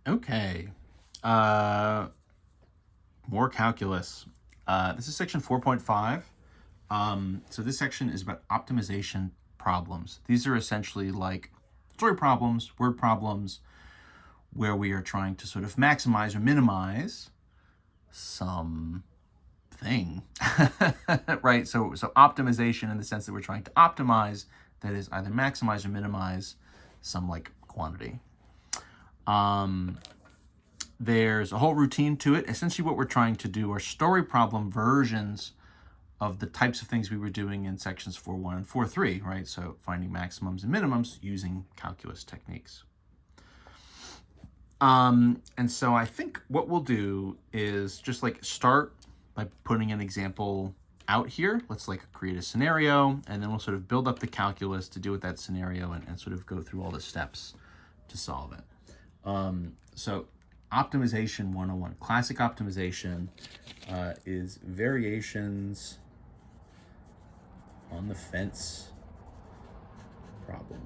Okay. More calculus. This is section 4.5. So this section is about optimization problems. These are essentially like story problems, word problems, where we are trying to sort of maximize or minimize some thing, right? So optimization in the sense that we're trying to optimize, that is either maximize or minimize some like quantity. There's a whole routine to it. Essentially what we're trying to do are story problem versions of the types of things we were doing in sections 4.1 and 4.3, right? So finding maximums and minimums using calculus techniques. And so I think what we'll do is just like start by putting an example out here. Let's like create a scenario, and then we'll sort of build up the calculus to deal with that scenario and sort of go through all the steps to solve it. So optimization 101, classic optimization is variations on the fence problem.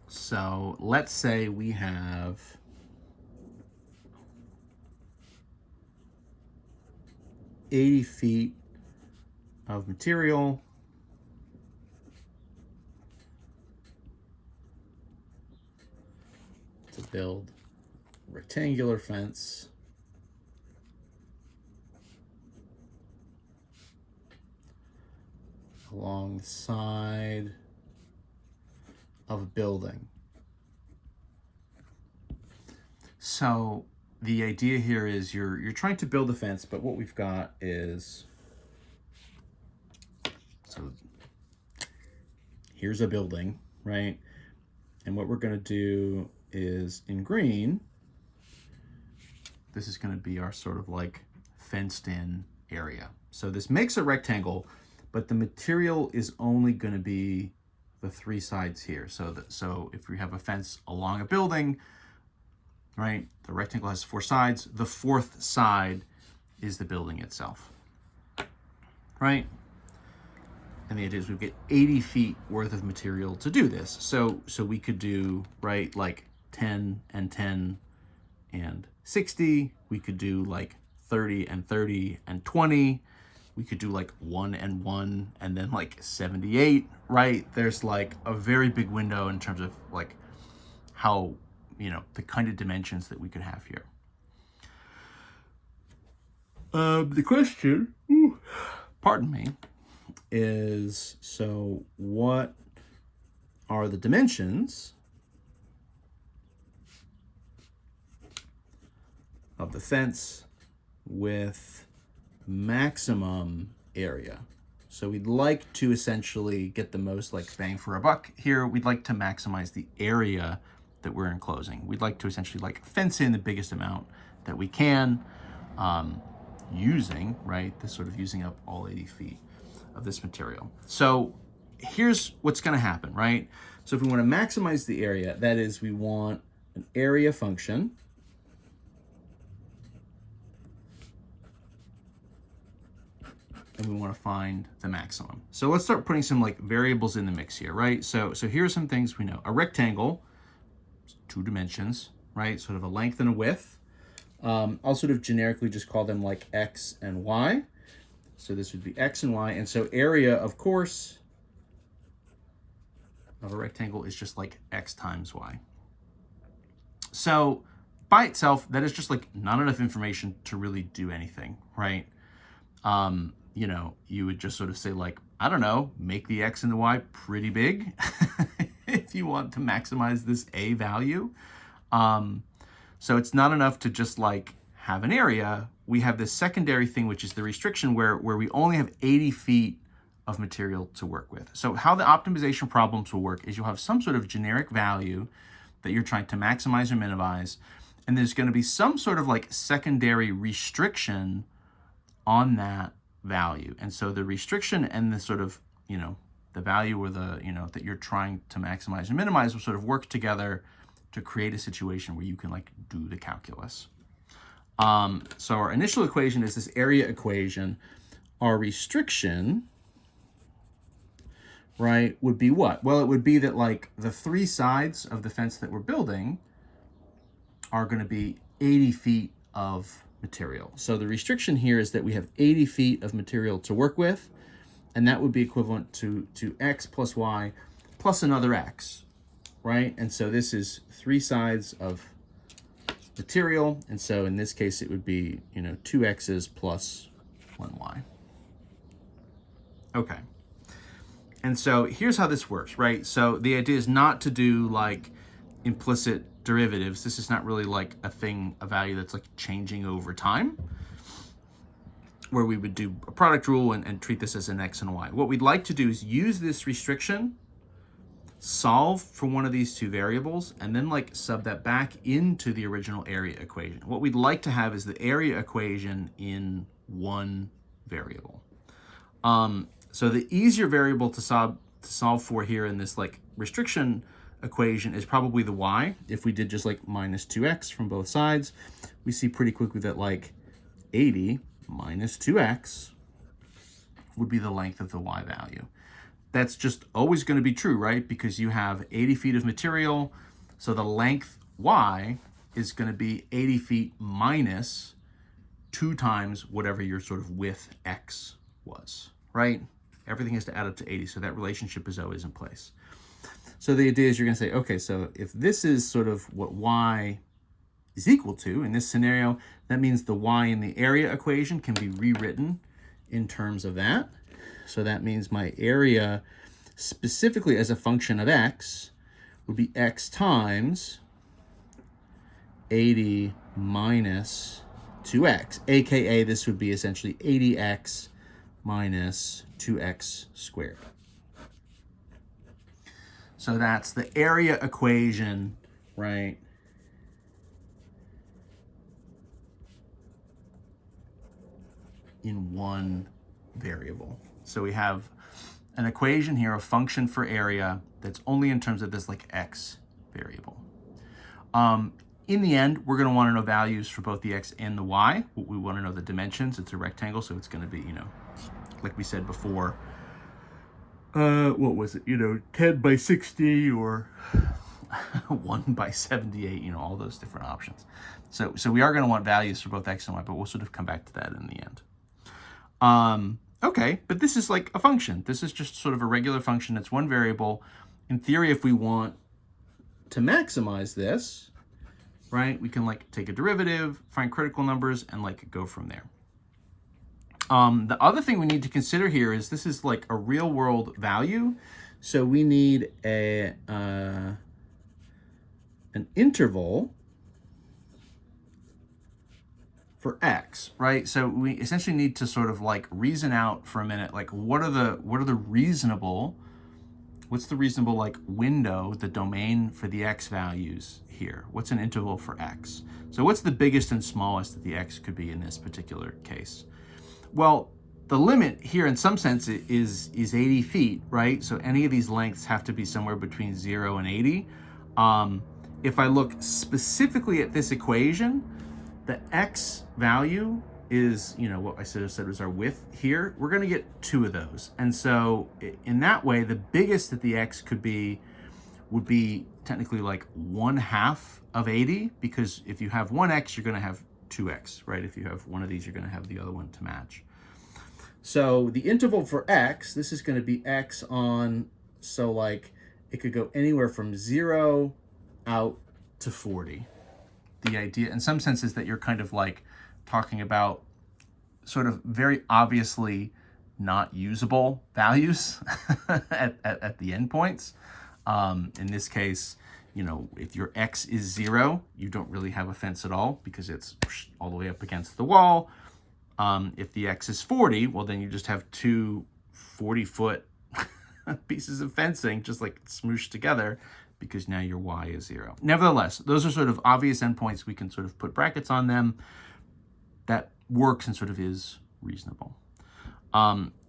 So let's say we have $80 feet of material to build a rectangular fence along the side of a building. So the idea here is you're trying to build a fence, but what we've got is, so here's a building, right? And what we're going to do is in green, this is going to be our sort of like fenced in area. So this makes a rectangle, but the material is only going to be the three sides here. So if we have a fence along a building, right, the rectangle has four sides. The fourth side is the building itself, right? And the idea is we get 80 feet worth of material to do this. So we could do, right, like 10 and 10 and 60. We could do like 30 and 30 and 20. We could do like 1 and 1 and then like 78, right? There's like a very big window in terms of like how, the kind of dimensions that we could have here. The question, pardon me, is, so what are the dimensions of the fence with maximum area? So we'd like to essentially get the most like bang for a buck here. We'd like to maximize the area that we're enclosing. We'd like to essentially like fence in the biggest amount that we can, using, right, this sort of using up all 80 feet of this material. So here's what's going to happen, right? So if we want to maximize the area, that is, we want an area function and we want to find the maximum. So let's start putting some like variables in the mix here, right? So here are some things we know. A rectangle, 2 dimensions, right? Sort of a length and a width. I'll sort of generically just call them like X and Y. So this would be X and Y. And so area, of course, of a rectangle is just like X times Y. So by itself, that is just like not enough information to really do anything, right? You would just sort of say like, I don't know, make the X and the Y pretty big if you want to maximize this A value. So it's not enough to just like have an area. We have this secondary thing, which is the restriction where we only have 80 feet of material to work with. So how the optimization problems will work is you'll have some sort of generic value that you're trying to maximize or minimize, and there's going to be some sort of like secondary restriction on that value. And so the restriction and the sort of, the value or the, that you're trying to maximize and minimize will sort of work together to create a situation where you can like do the calculus. So our initial equation is this area equation. Our restriction, right, would be what? Well, it would be that like the three sides of the fence that we're building are going to be 80 feet of material. So the restriction here is that we have 80 feet of material to work with, and that would be equivalent to x plus y plus another x, right? And so this is 3 sides of material, and so in this case it would be, 2 x's plus 1 y. Okay. And so here's how this works, right? So the idea is not to do like implicit derivatives. This is not really like a value that's like changing over time, where we would do a product rule and treat this as an x and a y. What we'd like to do is use this restriction, solve for one of these 2 variables, and then like sub that back into the original area equation. What we'd like to have is the area equation in one variable. So the easier variable to solve for here in this like restriction equation is probably the y. If we did just like minus 2x from both sides, we see pretty quickly that like 80 minus 2x would be the length of the y value. That's just always going to be true, right? Because you have 80 feet of material, so the length y is going to be 80 feet minus 2 times whatever your sort of width x was, right? Everything has to add up to 80, so that relationship is always in place. So the idea is you're going to say, okay, so if this is sort of what y is equal to in this scenario, that means the y in the area equation can be rewritten in terms of that. So that means my area specifically as a function of x would be x times 80 minus 2x, aka this would be essentially 80x minus 2x squared. So that's the area equation, right? In one variable. So we have an equation here, a function for area that's only in terms of this like x variable. In the end, we're going to want to know values for both the x and the y. We want to know the dimensions. It's a rectangle, so it's going to be, like we said before, what was it, 10 by 60 or 1 by 78, all those different options. So we are going to want values for both x and y, but we'll sort of come back to that in the end. Okay, but this is like a function. This is just sort of a regular function. It's one variable. In theory, if we want to maximize this, right, we can like take a derivative, find critical numbers, and like go from there. The other thing we need to consider here is this is like a real world value. So we need an interval for x, right? So we essentially need to sort of like reason out for a minute, like what's the reasonable like window, the domain for the x values here? What's an interval for x? So what's the biggest and smallest that the x could be in this particular case? Well, the limit here in some sense is 80 feet, right? So any of these lengths have to be somewhere between 0 and 80. If I look specifically at this equation, the x value is, what I said was our width here. We're going to get 2 of those. And so in that way, the biggest that the x could be would be technically like 1/2 of 80, because if you have 1x, you're going to have 2x, right? If you have one of these, you're going to have the other one to match. So the interval for x, this is going to be x on, so like it could go anywhere from 0 out to 40. The idea in some sense is that you're kind of like talking about sort of very obviously not usable values at the endpoints. In this case, if your x is 0, you don't really have a fence at all because it's all the way up against the wall. If the x is 40, well, then you just have 2 40-foot pieces of fencing just like smooshed together, because now your y is 0. Nevertheless, those are sort of obvious endpoints. We can sort of put brackets on them. That works and sort of is reasonable.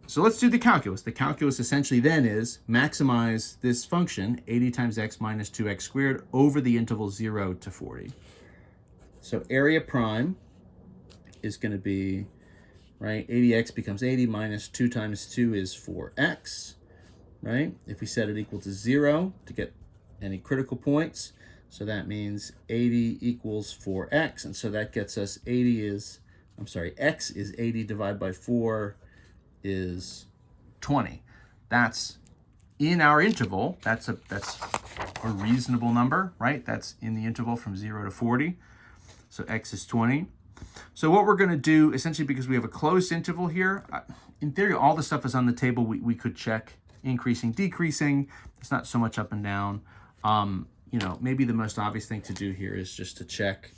So let's do the calculus. The calculus essentially then is maximize this function, 80 times x minus 2x squared, over the interval 0 to 40. So area prime is going to be, right, 80x becomes 80 minus 2 times 2 is 4x, right? If we set it equal to 0 to get any critical points, So that means 80 equals 4x. And so that gets us x is 80 divided by 4 is 20. That's in our interval. That's a reasonable number, right? That's in the interval from 0 to 40. So x is 20. So what we're going to do, essentially, because we have a closed interval here, in theory, all the stuff is on the table. We could check increasing, decreasing. It's not so much up and down. You know, maybe the most obvious thing to do here is just to check.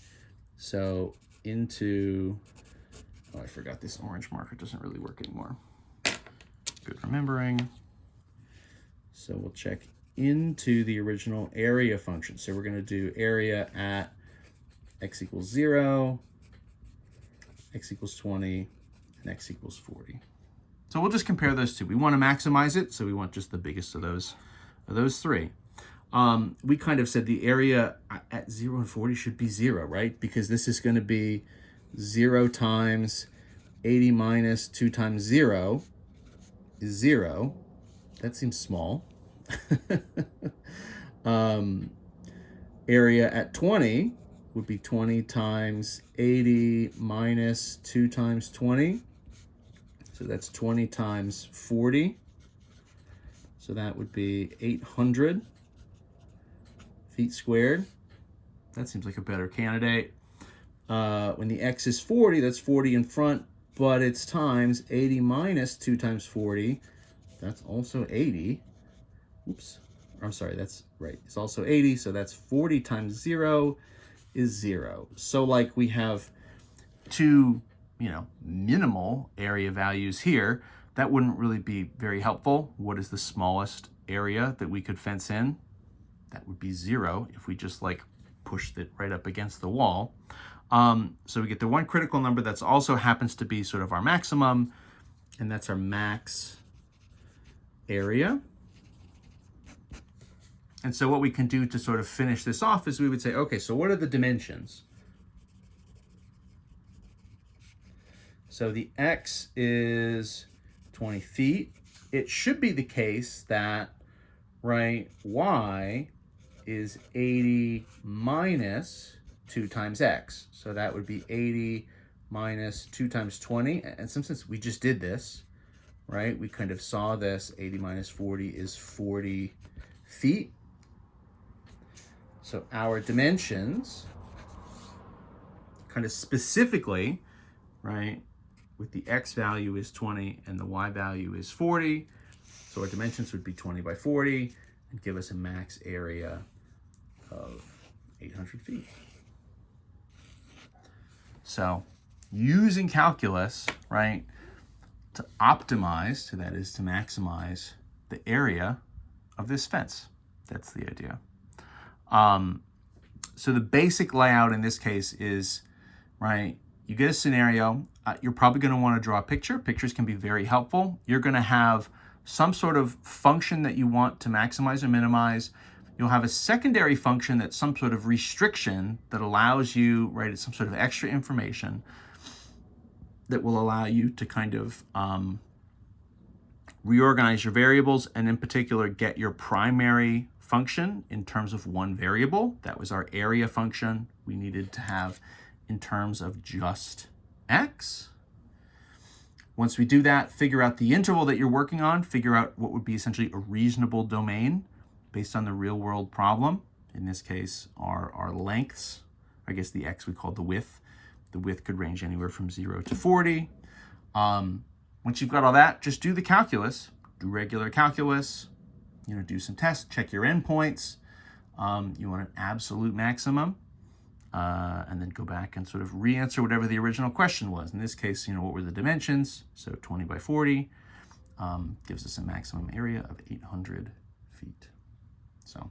So into, oh, I forgot this orange marker doesn't really work anymore. Good remembering. So we'll check into the original area function. So we're going to do area at x equals 0, x equals 20, and x equals 40. So we'll just compare those two. We want to maximize it, so we want just the biggest of those three. We kind of said the area at 0 and 40 should be 0, right? Because this is going to be 0 times 80 minus 2 times 0 is 0. That seems small. Area at 20 would be 20 times 80 minus 2 times 20. So that's 20 times 40. So that would be 800 feet squared. That seems like a better candidate. When the x is 40, that's 40 in front, but it's times 80 minus 2 times 40. That's also 80. Oops. I'm sorry, that's right. It's also 80, so that's 40 times 0 is 0. So like we have two, you know, minimal area values here. That wouldn't really be very helpful. What is the smallest area that we could fence in? That would be 0 if we just like pushed it right up against the wall. So we get the one critical number that's also happens to be sort of our maximum, and that's our max area. And so what we can do to sort of finish this off is we would say, okay, so what are the dimensions? So the x is 20 feet. It should be the case that, right, y is 80 minus 2 times x. So that would be 80 minus 2 times 20. And since we just did this, right, we kind of saw this, 80 minus 40 is 40 feet. So our dimensions, kind of specifically, right, with the x value is 20 and the y value is 40. So our dimensions would be 20 by 40 and give us a max area of 800 feet. So using calculus, right, to optimize, so that is to maximize the area of this fence. That's the idea. So the basic layout in this case is, right, you get a scenario, you're probably going to want to draw a picture. Pictures can be very helpful. You're going to have some sort of function that you want to maximize or minimize. You'll have a secondary function that's some sort of restriction that allows you, right, it's some sort of extra information that will allow you to kind of reorganize your variables and in particular get your primary function in terms of one variable. That was our area function we needed to have in terms of just x. Once we do that, figure out the interval that you're working on, figure out what would be essentially a reasonable domain based on the real world problem. In this case, our lengths, I guess the x we call the width. The width could range anywhere from 0 to 40. Once you've got all that, just do the calculus, do regular calculus, do some tests, check your endpoints. You want an absolute maximum, and then go back and sort of re-answer whatever the original question was. In this case, what were the dimensions? So 20 by 40 gives us a maximum area of 800 feet. So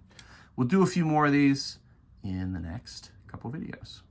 we'll do a few more of these in the next couple videos.